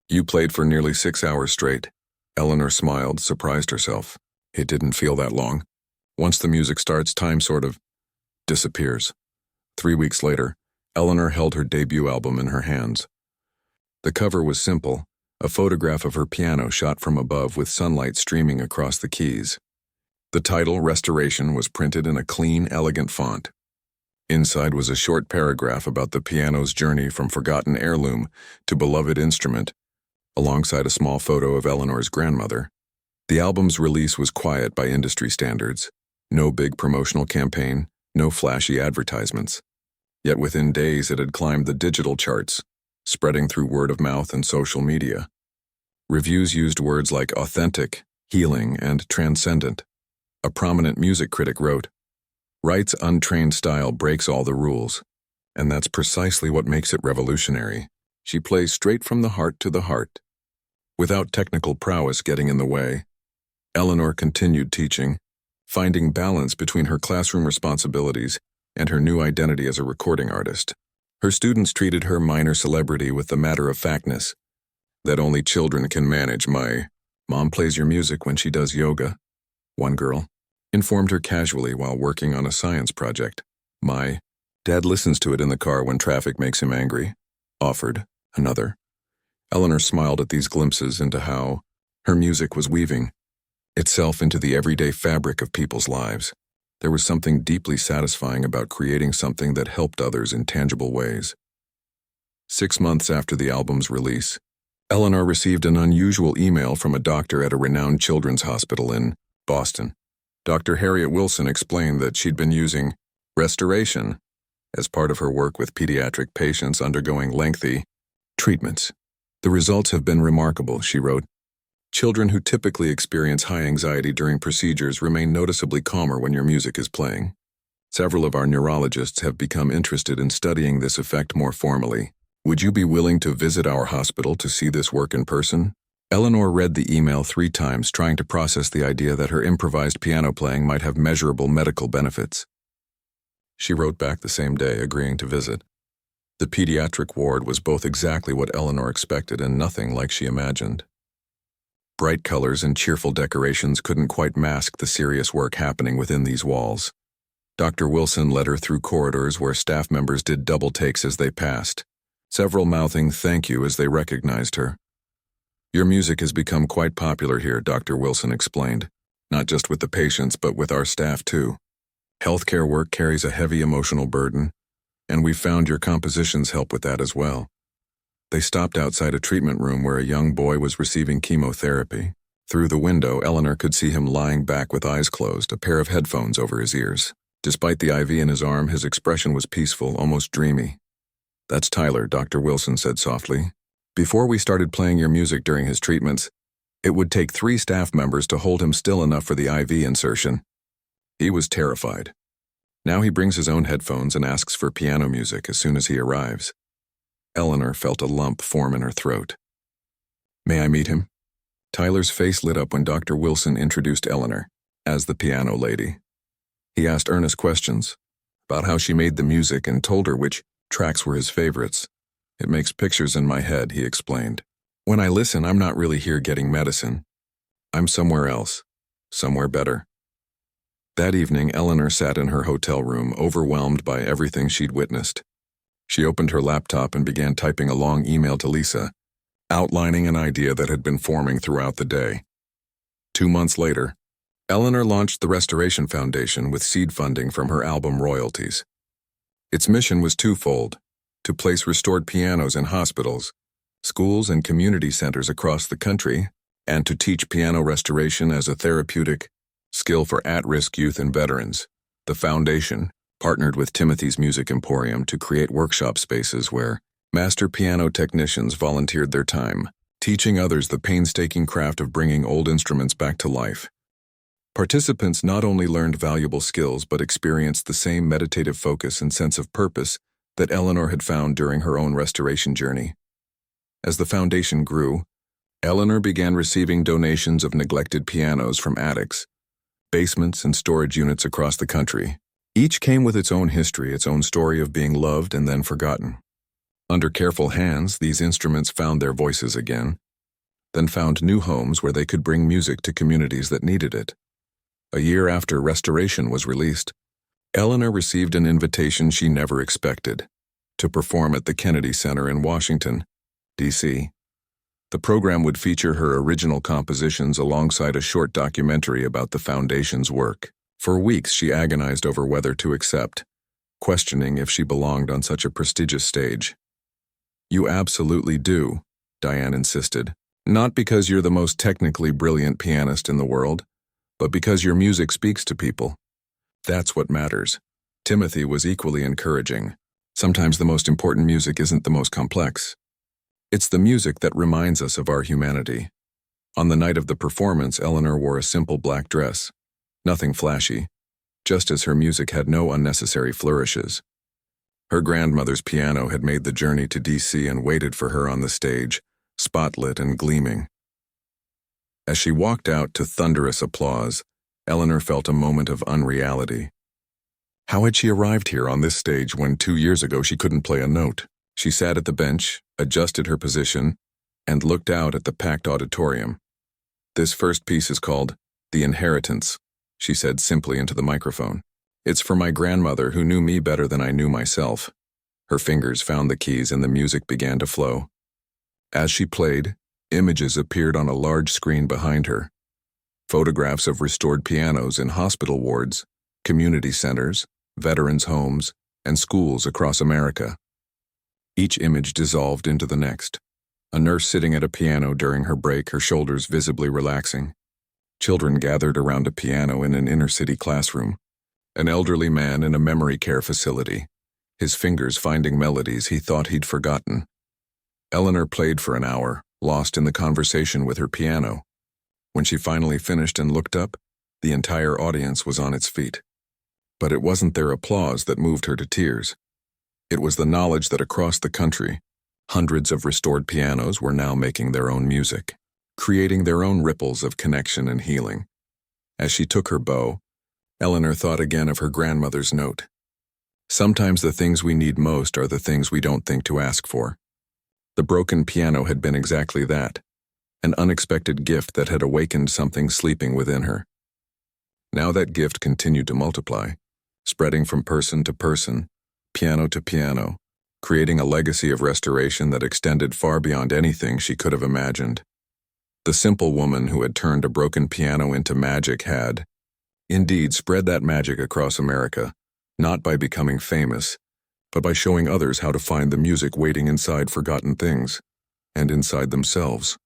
"You played for nearly 6 hours straight." Eleanor smiled, surprised herself. It didn't feel that long. Once the music starts, time sort of disappears. 3 weeks later, Eleanor held her debut album in her hands. The cover was simple, a photograph of her piano shot from above with sunlight streaming across the keys. The title, Restoration, was printed in a clean, elegant font. Inside was a short paragraph about the piano's journey from forgotten heirloom to beloved instrument, alongside a small photo of Eleanor's grandmother. The album's release was quiet by industry standards. No big promotional campaign, no flashy advertisements. Yet within days it had climbed the digital charts, spreading through word of mouth and social media. Reviews used words like authentic, healing, and transcendent. A prominent music critic wrote, "Wright's untrained style breaks all the rules, and that's precisely what makes it revolutionary. She plays straight from the heart to the heart, without technical prowess getting in the way." Eleanor continued teaching, finding balance between her classroom responsibilities and her new identity as a recording artist. Her students treated her minor celebrity with the matter-of-factness that only children can manage. "My mom plays your music when she does yoga," one girl informed her casually while working on a science project. "My dad listens to it in the car when traffic makes him angry," offered another. Eleanor smiled at these glimpses into how her music was weaving itself into the everyday fabric of people's lives. There was something deeply satisfying about creating something that helped others in tangible ways. 6 months after the album's release, Eleanor received an unusual email from a doctor at a renowned children's hospital in Boston. Dr. Harriet Wilson explained that she'd been using Restoration as part of her work with pediatric patients undergoing lengthy treatments. "The results have been remarkable," she wrote. "Children who typically experience high anxiety during procedures remain noticeably calmer when your music is playing. Several of our neurologists have become interested in studying this effect more formally. Would you be willing to visit our hospital to see this work in person?" Eleanor read the email 3 times, trying to process the idea that her improvised piano playing might have measurable medical benefits. She wrote back the same day, agreeing to visit. The pediatric ward was both exactly what Eleanor expected and nothing like she imagined. Bright colors and cheerful decorations couldn't quite mask the serious work happening within these walls. Dr. Wilson led her through corridors where staff members did double takes as they passed, several mouthing thank you as they recognized her. "Your music has become quite popular here," Dr. Wilson explained, "not just with the patients but with our staff too. Healthcare work carries a heavy emotional burden, and we found your compositions help with that as well." They stopped outside a treatment room where a young boy was receiving chemotherapy. Through the window, Eleanor could see him lying back with eyes closed, a pair of headphones over his ears. Despite the IV in his arm, his expression was peaceful, almost dreamy. "That's Tyler," Dr. Wilson said softly. "Before we started playing your music during his treatments, it would take 3 staff members to hold him still enough for the IV insertion. He was terrified. Now he brings his own headphones and asks for piano music as soon as he arrives." Eleanor felt a lump form in her throat. "May I meet him?" Tyler's face lit up when Dr. Wilson introduced Eleanor as the piano lady. He asked earnest questions about how she made the music and told her which tracks were his favorites. "It makes pictures in my head," he explained. "When I listen, I'm not really here getting medicine. I'm somewhere else, somewhere better." That evening, Eleanor sat in her hotel room, overwhelmed by everything she'd witnessed. She opened her laptop and began typing a long email to Lisa, outlining an idea that had been forming throughout the day. 2 months later, Eleanor launched the Restoration Foundation with seed funding from her album royalties. Its mission was twofold: to place restored pianos in hospitals, schools, and community centers across the country, and to teach piano restoration as a therapeutic skill for at-risk youth and veterans. The foundation partnered with Timothy's Music Emporium to create workshop spaces where master piano technicians volunteered their time, teaching others the painstaking craft of bringing old instruments back to life. Participants not only learned valuable skills but experienced the same meditative focus and sense of purpose that Eleanor had found during her own restoration journey. As the foundation grew, Eleanor began receiving donations of neglected pianos from addicts, basements and storage units across the country. Each came with its own history, its own story of being loved and then forgotten. Under careful hands, these instruments found their voices again, then found new homes where they could bring music to communities that needed it. A year after Restoration was released, Eleanor received an invitation she never expected, to perform at the Kennedy Center in Washington, D.C. The program would feature her original compositions alongside a short documentary about the Foundation's work. For weeks she agonized over whether to accept, questioning if she belonged on such a prestigious stage. "You absolutely do," Diane insisted. "Not because you're the most technically brilliant pianist in the world, but because your music speaks to people. That's what matters." Timothy was equally encouraging. "Sometimes the most important music isn't the most complex. It's the music that reminds us of our humanity." On the night of the performance, Eleanor wore a simple black dress. Nothing flashy, just as her music had no unnecessary flourishes. Her grandmother's piano had made the journey to D.C. and waited for her on the stage, spotlit and gleaming. As she walked out to thunderous applause, Eleanor felt a moment of unreality. How had she arrived here on this stage when 2 years ago she couldn't play a note? She sat at the bench, adjusted her position, and looked out at the packed auditorium. "This first piece is called The Inheritance," she said simply into the microphone. "It's for my grandmother who knew me better than I knew myself." Her fingers found the keys and the music began to flow. As she played, images appeared on a large screen behind her. Photographs of restored pianos in hospital wards, community centers, veterans' homes, and schools across America. Each image dissolved into the next. A nurse sitting at a piano during her break, her shoulders visibly relaxing. Children gathered around a piano in an inner-city classroom. An elderly man in a memory care facility, his fingers finding melodies he thought he'd forgotten. Eleanor played for an hour, lost in the conversation with her piano. When she finally finished and looked up, the entire audience was on its feet. But it wasn't their applause that moved her to tears. It was the knowledge that across the country, hundreds of restored pianos were now making their own music, creating their own ripples of connection and healing. As she took her bow, Eleanor thought again of her grandmother's note. "Sometimes the things we need most are the things we don't think to ask for." The broken piano had been exactly that, an unexpected gift that had awakened something sleeping within her. Now that gift continued to multiply, spreading from person to person, piano to piano, creating a legacy of restoration that extended far beyond anything she could have imagined. The simple woman who had turned a broken piano into magic had, indeed, spread that magic across America, not by becoming famous, but by showing others how to find the music waiting inside forgotten things, and inside themselves.